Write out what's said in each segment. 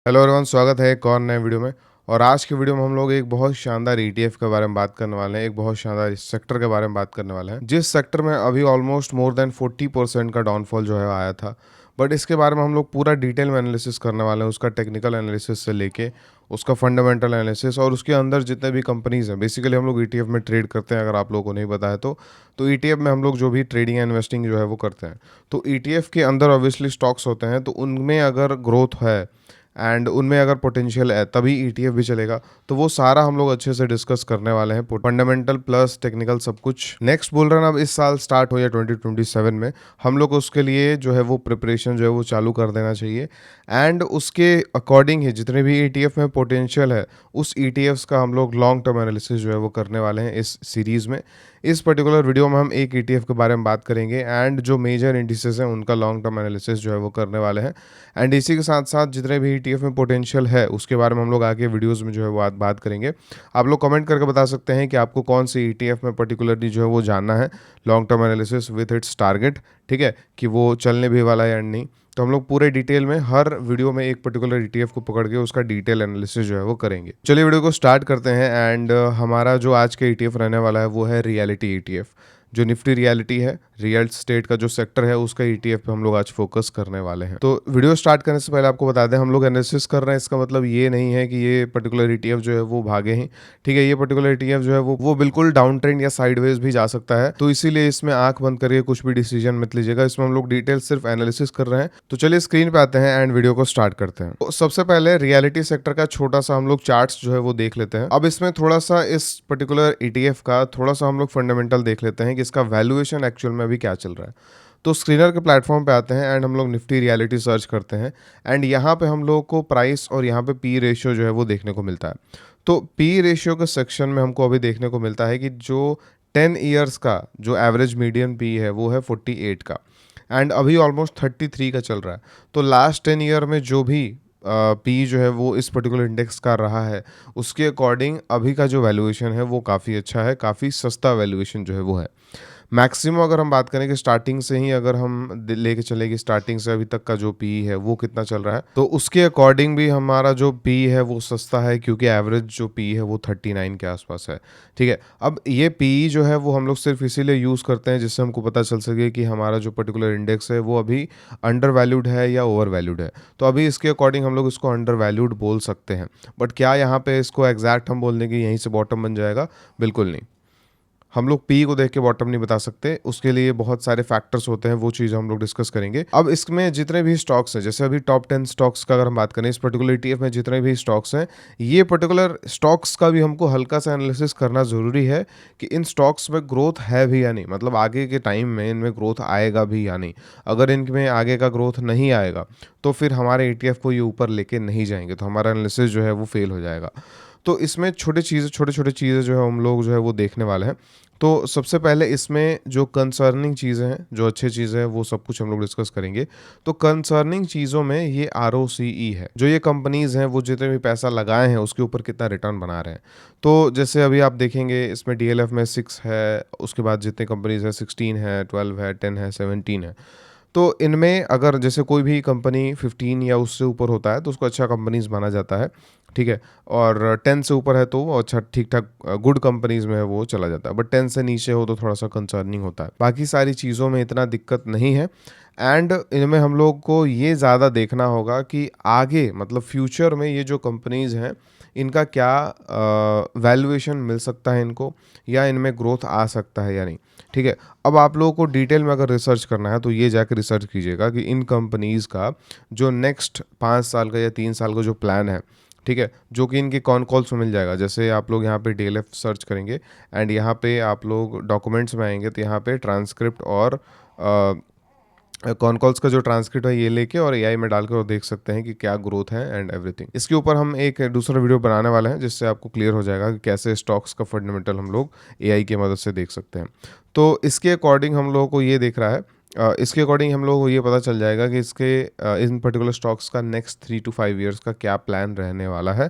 Hello everyone, स्वागत है एक और नए वीडियो में। और आज के वीडियो में हम लोग एक बहुत शानदार ईटीएफ के बारे में बात करने वाले हैं, एक बहुत शानदार सेक्टर के बारे में बात करने वाले हैं, जिस सेक्टर में अभी ऑलमोस्ट मोर देन 40% का डाउनफॉल जो है आया था। बट इसके बारे में हम लोग पूरा डिटेल में एनालिसिस करने वाले हैं, उसका टेक्निकल एनालिसिस से लेके उसका फंडामेंटल एनालिसिस और उसके अंदर जितने भी कंपनीज हैं। बेसिकली हम लोग ईटीएफ में ट्रेड करते हैं, अगर आप लोगों को नहीं पता है तो ईटीएफ में हम लोग जो भी ट्रेडिंग एंड इन्वेस्टिंग जो है वो करते हैं। तो ईटीएफ के अंदर ऑब्वियसली स्टॉक्स होते हैं, तो उनमें अगर ग्रोथ है एंड उनमें अगर पोटेंशियल है तभी ईटीएफ भी चलेगा। तो वो सारा हम लोग अच्छे से डिस्कस करने वाले हैं, फंडामेंटल प्लस टेक्निकल सब कुछ। नेक्स्ट बुल रन अब इस साल स्टार्ट हो या 2027 में, हम लोग उसके लिए जो है वो प्रिपरेशन जो है वो चालू कर देना चाहिए। एंड उसके अकॉर्डिंग ही जितने भी ईटीएफ में पोटेंशियल है उस ईटीएफ्स का हम लोग लॉन्ग टर्म एनालिसिस जो है वो करने वाले हैं इस सीरीज़ में। इस पर्टिकुलर वीडियो में हम एक ईटीएफ के बारे में बात करेंगे एंड जो मेजर इंडिसेस हैं उनका लॉन्ग टर्म एनालिसिस जो है वो करने वाले हैं। एंड इसी के साथ साथ जितने भी ईटीएफ में पोटेंशियल है उसके बारे में हम लोग आगे वीडियोस में जो है वो बात करेंगे। आप लोग कमेंट करके बता सकते हैं कि आपको कौन सी ईटीएफ में पर्टिकुलरली जो है वो जानना है, long term analysis with its target, ठीक है, कि वो चलने भी वाला है या नहीं। तो हम लोग पूरे डिटेल में हर वीडियो में एक पर्टिकुलर ईटीएफ को पकड़ के उसका डिटेल एनालिसिस जो है वो करेंगे। चलिए वीडियो को स्टार्ट करते हैं। एंड हमारा जो आज का ईटीएफ रहने वाला है वो है रियलिटी ईटीएफ। जो निफ्टी रियलिटी है, रियल स्टेट का जो सेक्टर है उसका ईटीएफ पे हम लोग आज फोकस करने वाले हैं। तो वीडियो स्टार्ट करने से पहले आपको बता दें, हम लोग एनालिसिस कर रहे हैं, इसका मतलब ये नहीं है कि ये पर्टिकुलर ईटीएफ जो है वो भागे हैं, ठीक है। ये पर्टिकुलर ईटीएफ जो है वो बिल्कुल डाउन ट्रेंड या साइडवेज भी जा सकता है, तो इसीलिए इसमें आंख बंद करके कुछ भी डिसीजन मत लीजिएगा। इसमें हम लोग डिटेल सिर्फ एनालिसिस कर रहे हैं। तो चलिए स्क्रीन पे आते हैं एंड वीडियो को स्टार्ट करते हैं। तो सबसे पहले रियलिटी सेक्टर का छोटा सा हम लोग चार्ट्स जो है वो देख लेते हैं। अब इसमें थोड़ा सा इस पर्टिकुलर ईटीएफ का थोड़ा सा हम लोग फंडामेंटल देख लेते हैं कि इसका वैल्यूएशन एक्चुअल में अभी क्या चल रहा है। तो स्क्रीनर के प्लेटफॉर्म पे आते हैं एंड हम लोग निफ्टी रियलिटी सर्च करते हैं। एंड यहाँ पे हम लोग को प्राइस और यहाँ पे पी रेशियो जो है वो देखने को मिलता है। तो पी रेशियो के सेक्शन में हमको अभी देखने को मिलता है कि जो 10 ईयर्स का जो एवरेज मीडियन पी है वो है 48 का, एंड अभी ऑलमोस्ट 33 का चल रहा है। तो लास्ट 10 ईयर में जो भी पी जो है वो इस पर्टिकुलर इंडेक्स का रहा है उसके अकॉर्डिंग अभी का जो वैल्यूएशन है वो काफ़ी अच्छा है, काफ़ी सस्ता वैल्यूएशन जो है वो है। मैक्सिमम अगर हम बात करें कि स्टार्टिंग से ही अगर हम लेके चले कि स्टार्टिंग से अभी तक का जो पी है वो कितना चल रहा है, तो उसके अकॉर्डिंग भी हमारा जो पी है वो सस्ता है, क्योंकि एवरेज जो पी है वो 39 के आसपास है, ठीक है। अब ये पी जो है वो हम लोग सिर्फ इसीलिए यूज़ करते हैं जिससे हमको पता चल सके कि हमारा जो पर्टिकुलर इंडेक्स है वो अभी अंडर वैल्यूड है या ओवर वैल्यूड है। तो अभी इसके अकॉर्डिंग हम लोग इसको अंडर वैल्यूड बोल सकते हैं। बट क्या यहाँ पे इसको एग्जैक्ट हम बोल दें कि यहीं से बॉटम बन जाएगा? बिल्कुल नहीं। हम लोग पी को देख के बॉटम नहीं बता सकते, उसके लिए बहुत सारे फैक्टर्स होते हैं, वो चीज़ हम लोग डिस्कस करेंगे। अब इसमें जितने भी स्टॉक्स हैं, जैसे अभी टॉप 10 स्टॉक्स का अगर हम बात करें, इस पर्टिकुलर ईटीएफ में जितने भी स्टॉक्स हैं, ये पर्टिकुलर स्टॉक्स का भी हमको हल्का सा एनालिसिस करना ज़रूरी है कि इन स्टॉक्स में ग्रोथ है भी या नहीं, मतलब आगे के टाइम में इनमें ग्रोथ आएगा भी या नहीं। अगर इनमें आगे का ग्रोथ नहीं आएगा तो फिर हमारे ईटीएफ को ये ऊपर लेके नहीं जाएंगे, तो हमारा एनालिसिस जो है वो फेल हो जाएगा। तो इसमें छोटे छोटे चीज़ें जो है हम लोग जो है वो देखने वाले हैं। तो सबसे पहले इसमें जो कंसर्निंग चीज़ें हैं, जो अच्छी चीज़ें हैं, वो सब कुछ हम लोग डिस्कस करेंगे। तो कंसर्निंग चीज़ों में ये ROCE है, जो ये कंपनीज़ हैं वो जितने भी पैसा लगाए हैं उसके ऊपर कितना रिटर्न बना रहे हैं। तो जैसे अभी आप देखेंगे इसमें DLF में 6 है, उसके बाद जितने कंपनीज़ हैं 16 है, 12 है, 10 है, 17 है। तो इनमें अगर जैसे कोई भी कंपनी 15 या उससे ऊपर होता है तो उसको अच्छा कंपनीज माना जाता है, ठीक है। और 10 से ऊपर है तो वो अच्छा ठीक ठाक गुड कंपनीज में है वो चला जाता है। बट 10 से नीचे हो तो थोड़ा सा कंसर्निंग होता है। बाकी सारी चीज़ों में इतना दिक्कत नहीं है। एंड इनमें हम लोग को ये ज़्यादा देखना होगा कि आगे मतलब फ्यूचर में ये जो कंपनीज हैं इनका क्या वैल्यूएशन मिल सकता है इनको, या इनमें ग्रोथ आ सकता है या नहीं, ठीक है। अब आप लोगों को डिटेल में अगर रिसर्च करना है तो ये जाकर रिसर्च कीजिएगा कि इन कंपनीज़ का जो नेक्स्ट 5 साल का या 3 साल का जो प्लान है, ठीक है, जो कि इनके कॉन कॉल्स में मिल जाएगा। जैसे आप लोग यहाँ पे DLF सर्च करेंगे एंड यहाँ पे आप लोग डॉक्यूमेंट्स में आएंगे तो यहाँ पे ट्रांसक्रिप्ट और कॉन कॉल्स का जो ट्रांसक्रिप्ट है ये लेके और AI में डाल के और देख सकते हैं कि क्या ग्रोथ है एंड एवरीथिंग। इसके ऊपर हम एक दूसरा वीडियो बनाने वाले हैं जिससे आपको क्लियर हो जाएगा कि कैसे स्टॉक्स का फंडामेंटल हम लोग AI की मदद से देख सकते हैं। तो इसके अकॉर्डिंग हम लोगों को ये देख रहा है, इसके अकॉर्डिंग हम लोग को ये पता चल जाएगा कि इसके इन पर्टिकुलर स्टॉक्स का नेक्स्ट 3 to 5 ईयर्स का क्या प्लान रहने वाला है।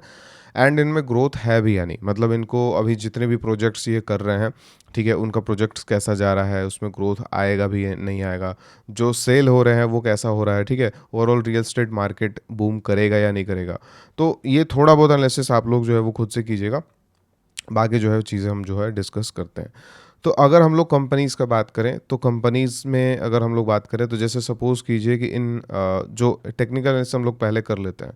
एंड इनमें ग्रोथ है भी या नहीं, मतलब इनको अभी जितने भी प्रोजेक्ट्स ये कर रहे हैं, ठीक है, उनका प्रोजेक्ट्स कैसा जा रहा है, उसमें ग्रोथ आएगा भी नहीं आएगा, जो सेल हो रहे हैं वो कैसा हो रहा है, ठीक है, overall real estate market boom करेगा या नहीं करेगा। तो ये थोड़ा बहुत एनालिसिस आप लोग जो है वो खुद से कीजिएगा, बाकी जो है चीज़ें हम जो है डिस्कस करते हैं। तो अगर हम लोग कंपनीज़ का बात करें, तो कंपनीज़ में अगर हम लोग बात करें, तो जैसे सपोज़ कीजिए कि जो टेक्निकल एनालिसिस हम लोग पहले कर लेते हैं।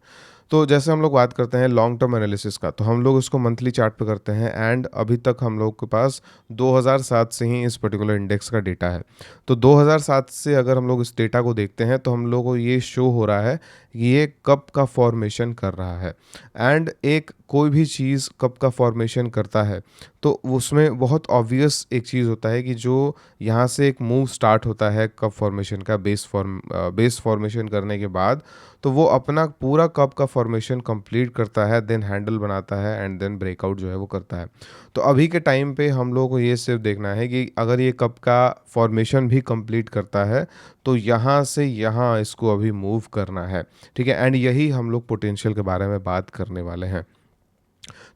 तो जैसे हम लोग बात करते हैं लॉन्ग टर्म एनालिसिस का, तो हम लोग उसको मंथली चार्ट पे करते हैं, एंड अभी तक हम लोग के पास 2007 से ही इस पर्टिकुलर इंडेक्स का डेटा है। तो 2007 से अगर हम लोग इस डेटा को देखते हैं, तो हम लोग को ये शो हो रहा है कि ये कब का फॉर्मेशन कर रहा है। एंड एक कोई भी चीज़ कब का फॉर्मेशन करता है, तो उसमें बहुत ऑब्वियस एक चीज़ होता है कि जो यहाँ से एक मूव स्टार्ट होता है कप फॉर्मेशन का, बेस फॉर्मेशन करने के बाद, तो वो अपना पूरा कप का फॉर्मेशन कंप्लीट करता है, देन हैंडल बनाता है, एंड देन ब्रेकआउट जो है वो करता है। तो अभी के टाइम पे हम लोगों को ये सिर्फ देखना है कि अगर ये कप का फॉर्मेशन भी कंप्लीट करता है, तो यहाँ से यहाँ इसको अभी मूव करना है, ठीक है। एंड यही हम लोग पोटेंशियल के बारे में बात करने वाले हैं।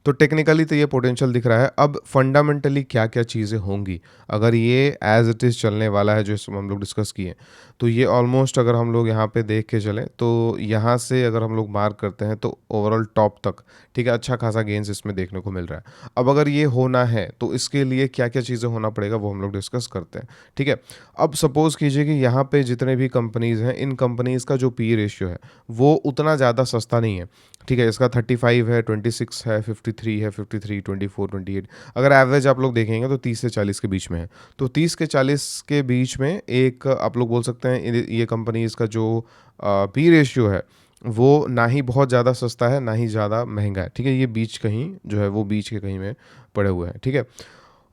तो टेक्निकली तो ये पोटेंशियल दिख रहा है। अब फंडामेंटली क्या क्या चीज़ें होंगी अगर ये एज इट इज़ चलने वाला है, जो हम लोग डिस्कस किए, तो ये ऑलमोस्ट अगर हम लोग यहाँ पे देख के चलें, तो यहाँ से अगर हम लोग मार्क करते हैं तो ओवरऑल टॉप तक, ठीक है, अच्छा खासा गेंस इसमें देखने को मिल रहा है। अब अगर ये होना है तो इसके लिए क्या क्या चीज़ें होना पड़ेगा वो हम लोग डिस्कस करते हैं, ठीक है। अब सपोज़ कीजिए कि यहाँ पे जितने भी कंपनीज़ हैं, इन कंपनीज़ का जो पी रेशियो है वो उतना ज़्यादा सस्ता नहीं है, ठीक है। इसका 35 है, 26 है, 53 है, 53, 24, 28, अगर एवरेज आप लोग देखेंगे तो 30 से 40 के बीच में है। तो 30 के 40 के बीच में एक आप लोग बोल सकते हैं ये कंपनी इसका जो पी रेशियो है वो ना ही बहुत ज़्यादा सस्ता है, ना ही ज़्यादा महंगा है, ठीक है। ये बीच कहीं जो है वो बीच के कहीं में पड़े हुए हैं, ठीक है।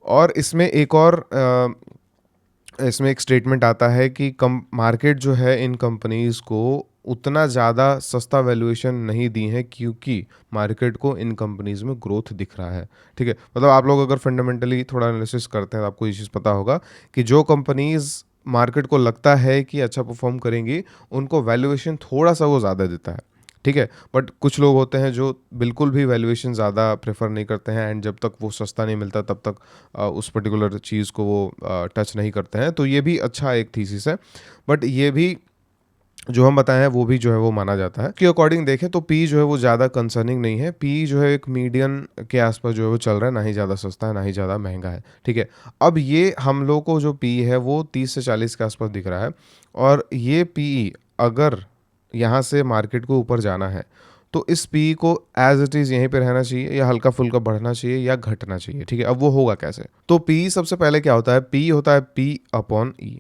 और इसमें एक और इसमें एक स्टेटमेंट आता है कि कम मार्केट जो है इन कंपनीज़ को उतना ज़्यादा सस्ता वैल्यूएशन नहीं दी है, क्योंकि मार्केट को इन कंपनीज़ में ग्रोथ दिख रहा है, ठीक है। मतलब आप लोग अगर फंडामेंटली थोड़ा एनालिसिस करते हैं तो आपको ये चीज़ पता होगा कि जो कंपनीज़ मार्केट को लगता है कि अच्छा परफॉर्म करेंगी, उनको वैल्यूएशन थोड़ा सा वो ज़्यादा देता है, ठीक है। बट कुछ लोग होते हैं जो बिल्कुल भी वैल्यूएशन ज़्यादा प्रेफर नहीं करते हैं, एंड जब तक वो सस्ता नहीं मिलता तब तक उस पर्टिकुलर चीज़ को वो टच नहीं करते हैं। तो ये भी अच्छा एक थीसिस है, बट ये भी जो हम बताएं हैं वो भी जो है वो माना जाता है कि अकॉर्डिंग देखें तो पी जो है वो ज़्यादा कंसर्निंग नहीं है। पी जो है एक मीडियन के आसपास जो है वो चल रहा है, ना ही ज़्यादा सस्ता है ना ही ज़्यादा महंगा है, ठीक है। अब ये हम लोग को जो पी है वो 30 से 40 के आसपास दिख रहा है, और ये पी अगर यहाँ से मार्केट को ऊपर जाना है, तो इस पी को एज इट इज़ यहीं पे रहना चाहिए, या हल्का फुल्का बढ़ना चाहिए, या घटना चाहिए, ठीक है। अब वो होगा कैसे? तो पी सबसे पहले क्या होता है? पी होता है पी अपॉन ई।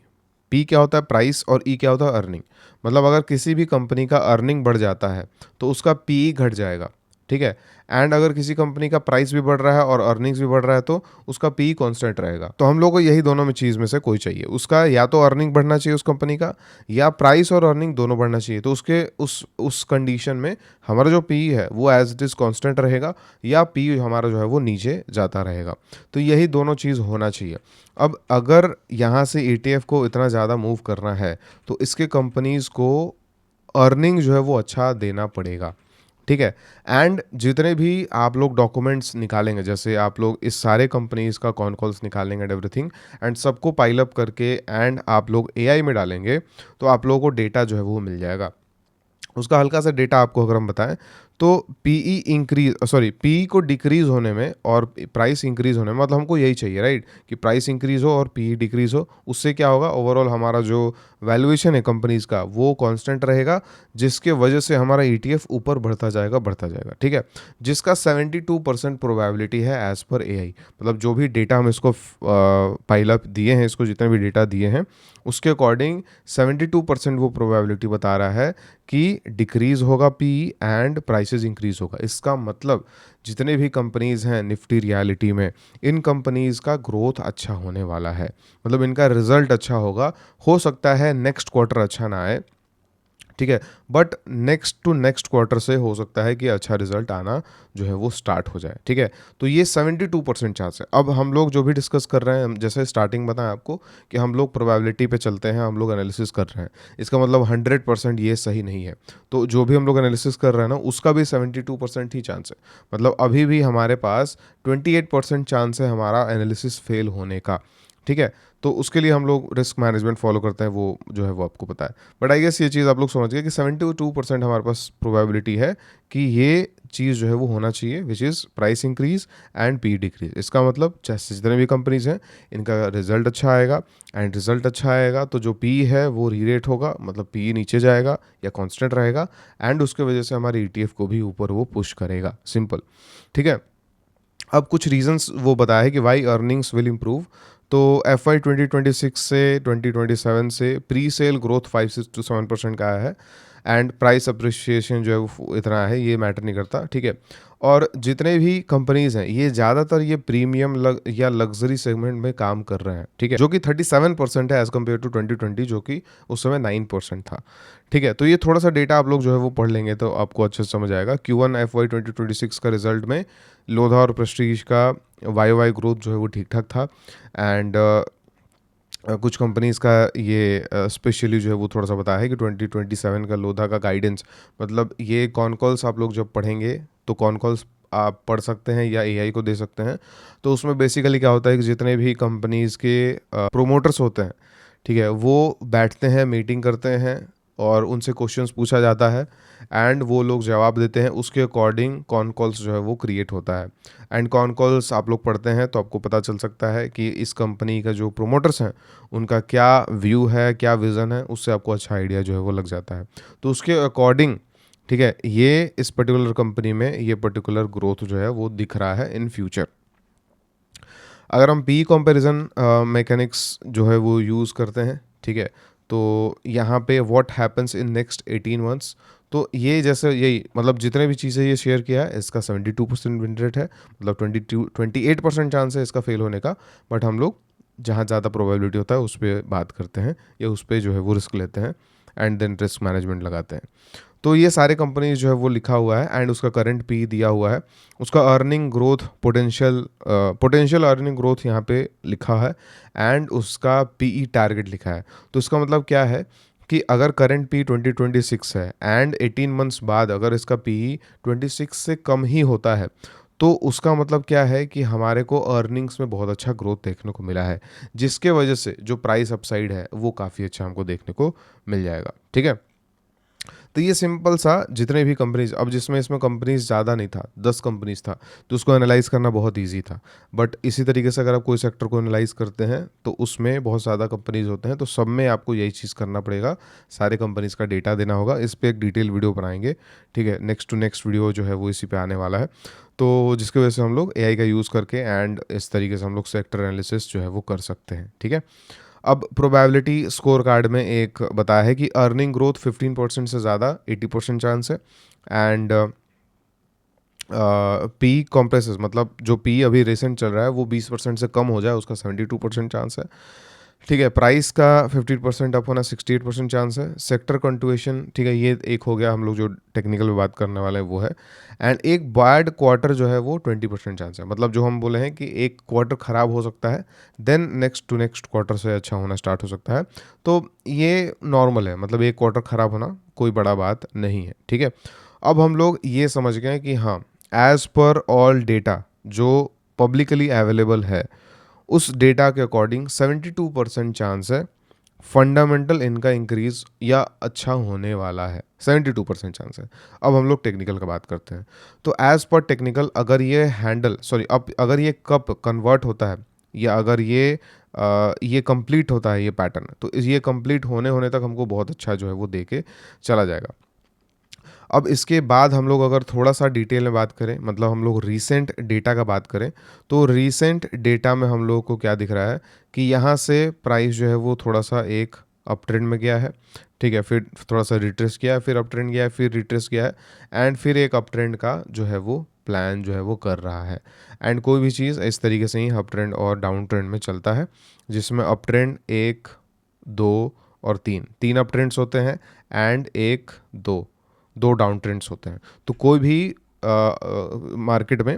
पी क्या होता है? प्राइस, और ई क्या होता है? अर्निंग। मतलब अगर किसी भी कंपनी का अर्निंग बढ़ जाता है तो उसका पी घट जाएगा, ठीक है। एंड अगर किसी कंपनी का प्राइस भी बढ़ रहा है और अर्निंग्स भी बढ़ रहा है तो उसका पी कांस्टेंट रहेगा। तो हम लोग को यही दोनों में चीज़ में से कोई चाहिए, उसका या तो अर्निंग बढ़ना चाहिए उस कंपनी का, या प्राइस और अर्निंग दोनों बढ़ना चाहिए। तो उसके उस कंडीशन में हमारा जो पी है वो एज इट इज़ कांस्टेंट रहेगा, या पी हमारा जो है वो नीचे जाता रहेगा। तो यही दोनों चीज़ होना चाहिए। अब अगर यहाँ से ETF को इतना ज़्यादा मूव करना है तो इसके कंपनीज़ को अर्निंग जो है वो अच्छा देना पड़ेगा, ठीक है। एंड जितने भी आप लोग डॉक्यूमेंट्स निकालेंगे, जैसे आप लोग इस सारे कंपनीज का कॉन कॉल्स निकालेंगे एंड एवरीथिंग, एंड सबको पाइल अप करके एंड आप लोग AI में डालेंगे, तो आप लोगों को डेटा जो है वो मिल जाएगा। उसका हल्का सा डेटा आपको अगर हम बताएं, तो पीई इंक्रीज सॉरी पी को डिक्रीज होने में और प्राइस इंक्रीज होने में, मतलब हमको यही चाहिए, राइट, कि प्राइस इंक्रीज हो और पीई डिक्रीज हो। उससे क्या होगा? ओवरऑल हमारा जो वैल्यूएशन है कंपनीज का वो कांस्टेंट रहेगा, जिसके वजह से हमारा ETF ऊपर बढ़ता जाएगा, ठीक है। जिसका 72% प्रोबेबिलिटी है एज पर AI। मतलब जो भी डेटा हम इसको पाइल अप दिए हैं, इसको जितने भी डेटा दिए हैं उसके अकॉर्डिंग 72% वो प्रोबेबिलिटी बता रहा है कि डिक्रीज होगा पी एंड प्राइसेस इंक्रीज होगा। इसका मतलब जितने भी कंपनीज हैं निफ्टी रियलिटी में, इन कंपनीज का ग्रोथ अच्छा होने वाला है, मतलब इनका रिजल्ट अच्छा होगा। हो सकता है नेक्स्ट क्वार्टर अच्छा ना आए, ठीक है। But next to next quarter से हो सकता है कि अच्छा रिजल्ट आना जो है वो स्टार्ट हो जाए, ठीक है। तो ये 72% चांस है। अब हम लोग जो भी डिस्कस कर रहे हैं, जैसे स्टार्टिंग बताएं आपको कि हम लोग प्रोबेबिलिटी पे चलते हैं, हम लोग एनालिसिस कर रहे हैं, इसका मतलब 100% ये सही नहीं है। तो जो भी हम लोग एनालिसिस कर रहे हैं ना, उसका भी 72% ही चांस है। मतलब अभी भी हमारे पास 28% चांस है हमारा एनालिसिस फेल होने का, ठीक है। तो उसके लिए हम लोग रिस्क मैनेजमेंट फॉलो करते हैं, वो जो है वो आपको पता है। बट आई गेस ये चीज़ आप लोग समझ गए कि 72% हमारे पास प्रोबेबिलिटी है कि ये चीज़ जो है वो होना चाहिए, which is price increase and P decrease. इसका मतलब जैसे जितने भी कंपनीज हैं, इनका रिजल्ट अच्छा आएगा, एंड रिजल्ट अच्छा आएगा तो जो पी है वो रीरेट होगा, मतलब पी नीचे जाएगा या कॉन्स्टेंट रहेगा, एंड उसके वजह से हमारे ETF को भी ऊपर वो पुश करेगा, सिंपल, ठीक है। अब कुछ रीजंस वो बताया है कि वाई अर्निंग्स विल इम्प्रूव। तो FY 2026 से 2027 से प्री सेल ग्रोथ 5 to 7% का आया है, एंड प्राइस अप्रिशिएशन जो है वो इतना है, ये मैटर नहीं करता, ठीक है। और जितने भी कंपनीज हैं ये ज़्यादातर ये प्रीमियम या लग्जरी सेगमेंट में काम कर रहे हैं, ठीक है, जो कि 37% है एज कम्पेयर टू 2020, जो कि उस समय 9% था, ठीक है। तो ये थोड़ा सा डेटा आप लोग जो है वो पढ़ लेंगे तो आपको अच्छे से समझ आएगा। Q1 FY 2026 का रिजल्ट में लोधा और प्रेस्टीज का वाई ग्रोथ जो है वो ठीक ठाक था, एंड कुछ कंपनीज का ये स्पेशली जो है वो थोड़ा सा बताया है कि 2027 का लोधा का गाइडेंस, मतलब ये कॉन कॉल्स आप लोग जब पढ़ेंगे तो कॉन कॉल्स आप पढ़ सकते हैं या AI को दे सकते हैं। तो उसमें बेसिकली क्या होता है कि जितने भी कंपनीज के प्रोमोटर्स होते हैं, ठीक है, वो बैठते हैं, मीटिंग करते हैं, और उनसे क्वेश्चंस पूछा जाता है, एंड वो लोग जवाब देते हैं, उसके अकॉर्डिंग कॉन कॉल्स जो है वो क्रिएट होता है। एंड कॉन कॉल्स आप लोग पढ़ते हैं तो आपको पता चल सकता है कि इस कंपनी का जो प्रोमोटर्स हैं उनका क्या व्यू है, क्या विज़न है, उससे आपको अच्छा आइडिया जो है वो लग जाता है। तो उसके अकॉर्डिंग, ठीक है, ये इस पर्टिकुलर कंपनी में ये पर्टिकुलर ग्रोथ जो है वो दिख रहा है इन फ्यूचर। अगर हम पी कंपैरिजन मैकेनिक्स जो है वो यूज़ करते हैं, ठीक है, तो यहाँ पे what happens in next 18 months, तो ये जैसे यही मतलब जितने भी चीज़ें ये शेयर किया है, इसका 72% विन रेट है, मतलब 28% चांस है इसका फेल होने का। बट हम लोग जहाँ ज़्यादा प्रोबेबिलिटी होता है उस पर बात करते हैं, या उस पर जो है वो रिस्क लेते हैं, एंड देन रिस्क मैनेजमेंट लगाते हैं। तो ये सारे कंपनीज जो है वो लिखा हुआ है, एंड उसका करंट पी दिया हुआ है, उसका earning growth potential earning growth यहाँ पे लिखा है, एंड उसका पीई टारगेट लिखा है। तो इसका मतलब क्या है कि अगर करंट पी 2026 है एंड 18 मंथ्स बाद अगर इसका पीई 26 से कम ही होता है, तो उसका मतलब क्या है कि हमारे को अर्निंग्स में बहुत अच्छा ग्रोथ देखने को मिला है, जिसके वजह से जो प्राइस अपसाइड है वो काफ़ी अच्छा हमको देखने को मिल जाएगा, ठीक है। तो ये सिंपल सा जितने भी कंपनीज, अब जिसमें इसमें कंपनीज ज़्यादा नहीं था, 10 कंपनीज था, तो उसको एनालाइज करना बहुत इजी था। बट इसी तरीके से अगर आप कोई सेक्टर को एनालाइज करते हैं तो उसमें बहुत ज़्यादा कंपनीज होते हैं, तो सब में आपको यही चीज़ करना पड़ेगा, सारे कंपनीज का डेटा देना होगा। इस पर एक डिटेल वीडियो बनाएंगे, ठीक है, नेक्स्ट टू नेक्स्ट वीडियो जो है वो इसी पे आने वाला है। तो जिसकी वजह से हम लोग AI का यूज़ करके एंड इस तरीके से हम लोग सेक्टर एनालिसिस जो है वो कर सकते हैं, ठीक है। अब प्रोबेबिलिटी स्कोर कार्ड में एक बताया है कि अर्निंग ग्रोथ 15% से ज़्यादा 80% चांस है, एंड पी कॉम्प्रेसेस, मतलब जो पी अभी रिसेंट चल रहा है वो 20% से कम हो जाए, उसका 72% चांस है, ठीक है। प्राइस का 50% अप होना 68% चांस है। सेक्टर कंट्यूएशन, ठीक है, ये एक हो गया, हम लोग जो टेक्निकल में बात करने वाले हैं वो है। एंड एक बैड क्वार्टर जो है वो 20% चांस है, मतलब जो हम बोले हैं कि एक क्वार्टर खराब हो सकता है, then next to next quarter से अच्छा होना स्टार्ट हो सकता है। तो ये नॉर्मल है, मतलब एक क्वार्टर खराब होना कोई बड़ा बात नहीं है, ठीक है। अब हम लोग ये समझ गए कि हाँ, एज पर ऑल डेटा जो पब्लिकली अवेलेबल है, उस डेटा के अकॉर्डिंग 72% चांस है फंडामेंटल इनका इंक्रीज या अच्छा होने वाला है, 72% चांस है। अब हम लोग टेक्निकल का बात करते हैं। तो एज पर टेक्निकल, अगर ये अब अगर ये कप कन्वर्ट होता है, या अगर ये कंप्लीट होता है ये पैटर्न, तो ये कंप्लीट होने होने तक हमको बहुत अच्छा जो है वो दे के चला जाएगा। अब इसके बाद हम लोग अगर थोड़ा सा डिटेल में बात करें, मतलब हम लोग रीसेंट डेटा का बात करें, तो रीसेंट डेटा में हम लोगों को क्या दिख रहा है कि यहाँ से प्राइस जो है वो थोड़ा सा एक अप ट्रेंड में गया है, ठीक है, फिर थोड़ा सा रिट्रेस किया है, फिर अप ट्रेंड गया है, फिर रिट्रेस किया है, एंड फिर एक अप ट्रेंड का जो है वो प्लान जो है वो कर रहा है। एंड कोई भी चीज़ इस तरीके से ही अप ट्रेंड और डाउन ट्रेंड में चलता है, जिसमें अप ट्रेंड 1, 2 और 3 अप ट्रेंड्स होते हैं, एंड एक दो दो डाउन ट्रेंड्स होते हैं। तो कोई भी मार्केट में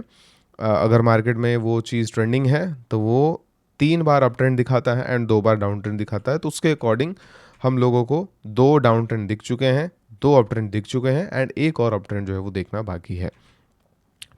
अगर मार्केट में वो चीज़ ट्रेंडिंग है तो वो 3 बार अप ट्रेंड दिखाता है एंड 2 बार डाउन ट्रेंड दिखाता है। तो उसके अकॉर्डिंग हम लोगों को 2 डाउन ट्रेंड दिख चुके हैं, 2 अप ट्रेंड दिख चुके हैं एंड एक और अप ट्रेंड जो है वो देखना बाकी है।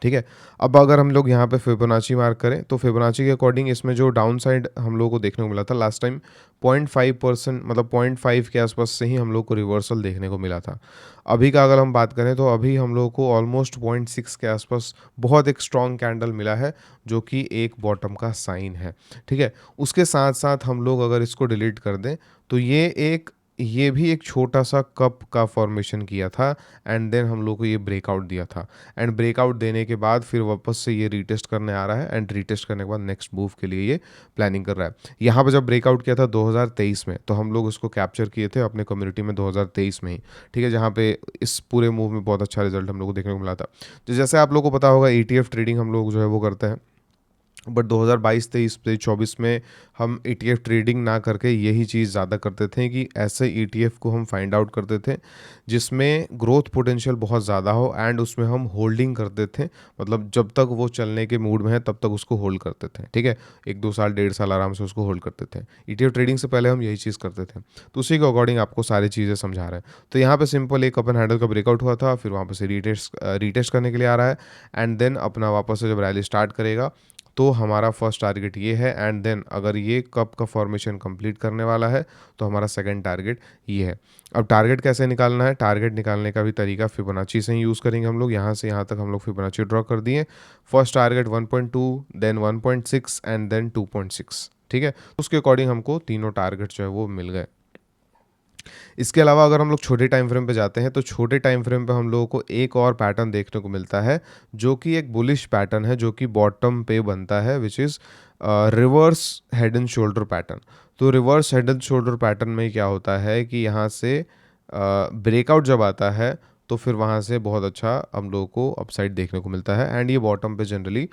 ठीक है। अब अगर हम लोग यहाँ पे फिबोनाची मार्क करें तो फिबोनाची के अकॉर्डिंग इसमें जो डाउन साइड हम लोग को देखने को मिला था लास्ट टाइम 0.5%, मतलब 0.5 के आसपास से ही हम लोग को रिवर्सल देखने को मिला था। अभी का अगर हम बात करें तो अभी हम लोग को ऑलमोस्ट 0.6 के आसपास बहुत एक स्ट्रॉन्ग कैंडल मिला है जो कि एक बॉटम का साइन है। ठीक है। उसके साथ साथ हम लोग अगर इसको डिलीट कर दें तो ये भी एक छोटा सा कप का फॉर्मेशन किया था एंड देन हम लोग को ये ब्रेकआउट दिया था एंड ब्रेकआउट देने के बाद फिर वापस से ये रीटेस्ट करने आ रहा है एंड रीटेस्ट करने के बाद नेक्स्ट मूव के लिए ये प्लानिंग कर रहा है। यहाँ पे जब ब्रेकआउट किया था 2023 में तो हम लोग उसको कैप्चर किए थे अपने कम्युनिटी में 2023 में ही। ठीक है। जहाँ पे इस पूरे मूव में बहुत अच्छा रिजल्ट हम लोग को देखने को मिला था। तो जैसे आप लोग को पता होगा ETF ट्रेडिंग हम लोग जो है वो करते हैं, बट 2022, 23, 24 में हम ETF ट्रेडिंग ना करके यही चीज़ ज़्यादा करते थे कि ऐसे ETF को हम फाइंड आउट करते थे जिसमें ग्रोथ पोटेंशियल बहुत ज़्यादा हो एंड उसमें हम होल्डिंग करते थे। मतलब जब तक वो चलने के मूड में है तब तक उसको होल्ड करते थे। ठीक है। 1-2 साल 1.5 साल आराम से उसको होल्ड करते थे। ETF ट्रेडिंग से पहले हम यही चीज़ करते थे। तो उसी के अकॉर्डिंग आपको सारी चीज़ें समझा रहे हैं। तो यहाँ पे सिंपल एक अपन हैंडल का ब्रेकआउट हुआ था, फिर वहाँ पे से रीटेस्ट करने के लिए आ रहा है एंड देन अपना वापस से जब रैली स्टार्ट करेगा तो हमारा फर्स्ट टारगेट ये है एंड देन अगर ये कप का फॉर्मेशन कंप्लीट करने वाला है तो हमारा सेकंड टारगेट ये है। अब टारगेट कैसे निकालना है, टारगेट निकालने का भी तरीका फिबोनाची से ही यूज़ करेंगे हम लोग। यहाँ से यहाँ तक हम लोग फिबोनाची ड्रॉ कर दिए। First target 1.2, then 1.6 and then 2.6। ठीक है। उसके अकॉर्डिंग हमको तीनों टारगेट जो है वो मिल गए। इसके अलावा अगर हम लोग छोटे टाइम फ्रेम पे जाते हैं तो छोटे टाइम फ्रेम पे हम लोगों को एक और पैटर्न देखने को मिलता है जो कि एक बुलिश पैटर्न है जो कि बॉटम पे बनता है, which is reverse head and shoulder pattern. तो reverse head and shoulder pattern में क्या होता है कि यहाँ से ब्रेकआउट जब आता है तो फिर वहाँ से बहुत अच्छा हम लोगों को अपसाइड देखने को मिलता है एंड ये बॉटम पे जनरली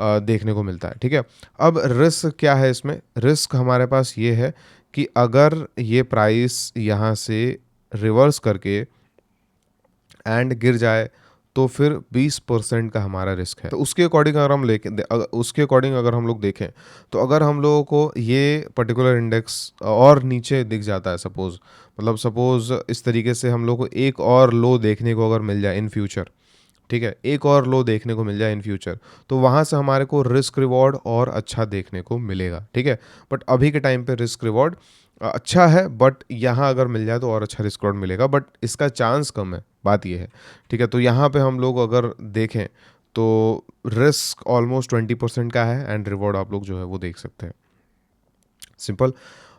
देखने को मिलता है। ठीक है। अब रिस्क क्या है इसमें, रिस्क हमारे पास ये है कि अगर ये प्राइस यहाँ से रिवर्स करके एंड गिर जाए तो फिर 20% का हमारा रिस्क है। तो उसके अकॉर्डिंग अगर हम उसके अकॉर्डिंग अगर हम लोग देखें तो अगर हम लोगों को ये पर्टिकुलर इंडेक्स और नीचे दिख जाता है सपोज इस तरीके से हम लोग को एक और लो देखने को अगर मिल जाए इन फ्यूचर, ठीक है, एक और लो देखने को मिल जाए इन फ्यूचर, तो वहाँ से हमारे को रिस्क रिवॉर्ड और अच्छा देखने को मिलेगा। ठीक है। बट अभी के टाइम पे रिस्क रिवॉर्ड अच्छा है, बट यहाँ अगर मिल जाए तो और अच्छा रिस्क रिवॉर्ड मिलेगा, बट इसका चांस कम है, बात ये है। ठीक है। तो यहाँ पे हम लोग अगर देखें तो रिस्क ऑलमोस्ट 20% का है एंड रिवॉर्ड आप लोग जो है वो देख सकते हैं, सिंपल।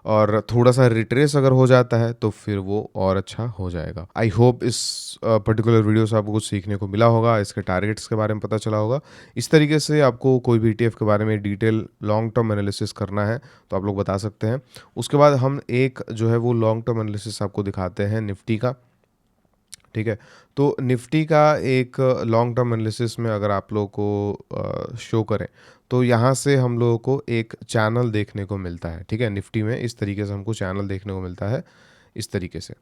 और थोड़ा सा रिट्रेस अगर हो जाता है तो फिर वो और अच्छा हो जाएगा। आई होप इस पर्टिकुलर वीडियो से आपको कुछ सीखने को मिला होगा, इसके टारगेट्स के बारे में पता चला होगा। इस तरीके से आपको कोई भी ETF के बारे में डिटेल लॉन्ग टर्म एनालिसिस करना है तो आप लोग बता सकते हैं। उसके बाद हम एक जो है वो लॉन्ग टर्म एनालिसिस आपको दिखाते हैं निफ्टी का। ठीक है। तो निफ्टी का एक लॉन्ग टर्म एनालिसिस में अगर आप लोगों को शो करें तो यहाँ से हम लोगों को एक चैनल देखने को मिलता है। ठीक है। निफ्टी में इस तरीके से हमको चैनल देखने को मिलता है, इस तरीके से।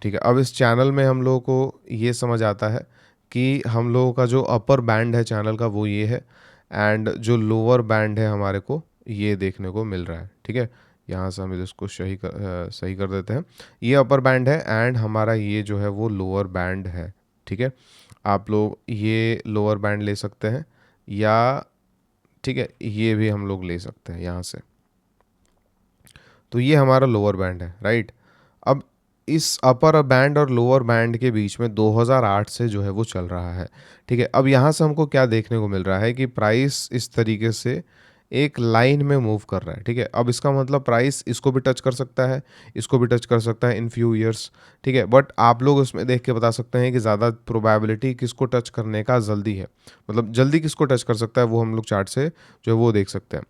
ठीक है। अब इस चैनल में हम लोगों को ये समझ आता है कि हम लोगों का जो अपर बैंड है चैनल का वो ये है एंड जो लोअर बैंड है हमारे को ये देखने को मिल रहा है। ठीक है। यहाँ से हम इसको सही कर देते हैं। ये अपर बैंड है एंड हमारा ये जो है वो लोअर बैंड है। ठीक है। आप लोग ये लोअर बैंड ले सकते हैं या ठीक है ये भी हम लोग ले सकते हैं यहाँ से। तो ये हमारा लोअर बैंड है, राइट। अब इस अपर बैंड और लोअर बैंड के बीच में 2008 से जो है वो चल रहा है। ठीक है। अब यहाँ से हमको क्या देखने को मिल रहा है कि प्राइस इस तरीके से एक लाइन में मूव कर रहा है। ठीक है। अब इसका मतलब प्राइस इसको भी टच कर सकता है, इसको भी टच कर सकता है इन फ्यू ईयर्स। ठीक है। बट आप लोग उसमें देख के बता सकते हैं कि ज़्यादा प्रोबेबिलिटी किसको टच करने का जल्दी है, मतलब जल्दी किसको टच कर सकता है वो हम लोग चार्ट से जो है वो देख सकते हैं।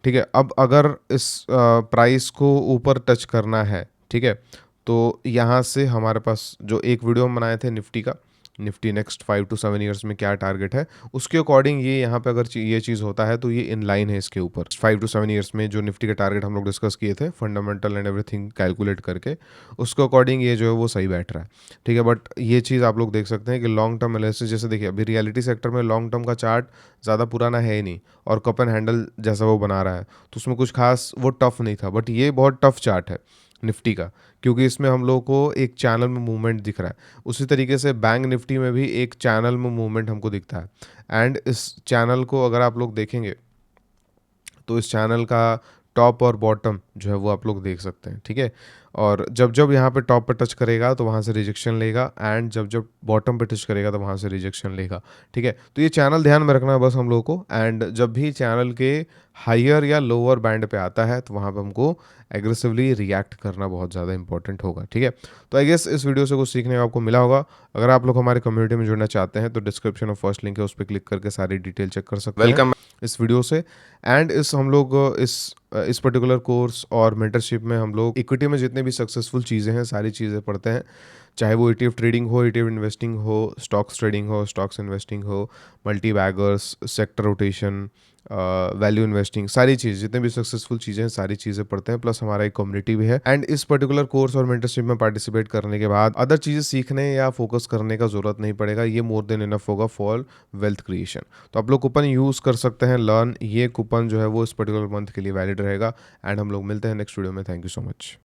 ठीक है। अब अगर इस प्राइस को ऊपर टच करना है, ठीक है, तो यहाँ से हमारे पास जो एक वीडियो हम बनाए थे निफ्टी का निफ्टी नेक्स्ट 5 to 7 ईयर्स में क्या टारगेट है, उसके अकॉर्डिंग ये यहाँ पे अगर ये चीज़ होता है तो ये इन लाइन है इसके ऊपर। 5 to 7 ईयर्स में जो निफ्टी के टारगेट हम लोग डिस्कस किए थे फंडामेंटल एंड एवरीथिंग कैलकुलेट करके, उसके अकॉर्डिंग ये जो है वो सही बैठ रहा है, ठीक है। बट ये चीज़ आप लोग देख सकते हैं कि लॉन्ग टर्म एनालिसिस, जैसे देखिए अभी रियलिटी सेक्टर में लॉन्ग टर्म का चार्ट ज़्यादा पुराना है ही नहीं, और कप एंड हैंडल जैसा वो बना रहा है तो उसमें कुछ खास वो टफ नहीं था, बट ये बहुत टफ चार्ट है निफ्टी का, क्योंकि इसमें हम लोग को एक चैनल में मूवमेंट दिख रहा है। उसी तरीके से बैंक निफ्टी में भी एक चैनल में मूवमेंट हमको दिखता है, एंड इस चैनल को अगर आप लोग देखेंगे तो इस चैनल का टॉप और बॉटम जो है वो आप लोग देख सकते हैं, ठीक है। और जब जब यहाँ पे टॉप पे टच करेगा तो वहाँ से रिजेक्शन लेगा, एंड जब जब बॉटम पे टच करेगा तो वहाँ से रिजेक्शन लेगा, ठीक है। तो ये चैनल ध्यान में रखना है बस हम लोग को, एंड जब भी चैनल के हायर या लोअर बैंड पे आता है तो वहाँ पे हमको एग्रेसिवली रिएक्ट करना बहुत ज़्यादा इंपॉर्टेंट होगा, ठीक है। तो आई गेस इस वीडियो से कुछ सीखने को आपको मिला होगा। अगर आप लोग हमारे कम्युनिटी में जुड़ना चाहते हैं तो डिस्क्रिप्शन में फर्स्ट लिंक है, उस पर क्लिक करके सारी डिटेल चेक कर सकते हैं वेलकम। इस वीडियो से। एंड हम लोग इस पर्टिकुलर कोर्स और मेंटरशिप में हम लोग इक्विटी में जितने भी सक्सेसफुल चीज़ें हैं सारी चीज़ें पढ़ते हैं, चाहे वो ETF ट्रेडिंग हो, ETF इन्वेस्टिंग हो, स्टॉक्स ट्रेडिंग हो, स्टॉक्स इन्वेस्टिंग हो, multi beggars, sector rotation, value investing, सारी चीज़ जितने भी सक्सेसफुल चीज़ें हैं सारी चीज़ें पढ़ते हैं। प्लस हमारा एक कम्युनिटी भी है, एंड इस पर्टिकुलर कोर्स और मेंटरशिप में पार्टिसिपेट करने के बाद अदर चीज़ें सीखने या फोकस करने का ज़रूरत नहीं पड़ेगा, ये मोर देन इनफ होगा फॉर वेल्थ क्रिएशन। तो आप लोग कूपन यूज़ कर सकते हैं लर्न, ये कूपन जो है वो इस पर्टिकुलर मंथ के लिए वैलिड रहेगा। एंड हम लोग मिलते हैं नेक्स्ट वीडियो में। Thank you so much.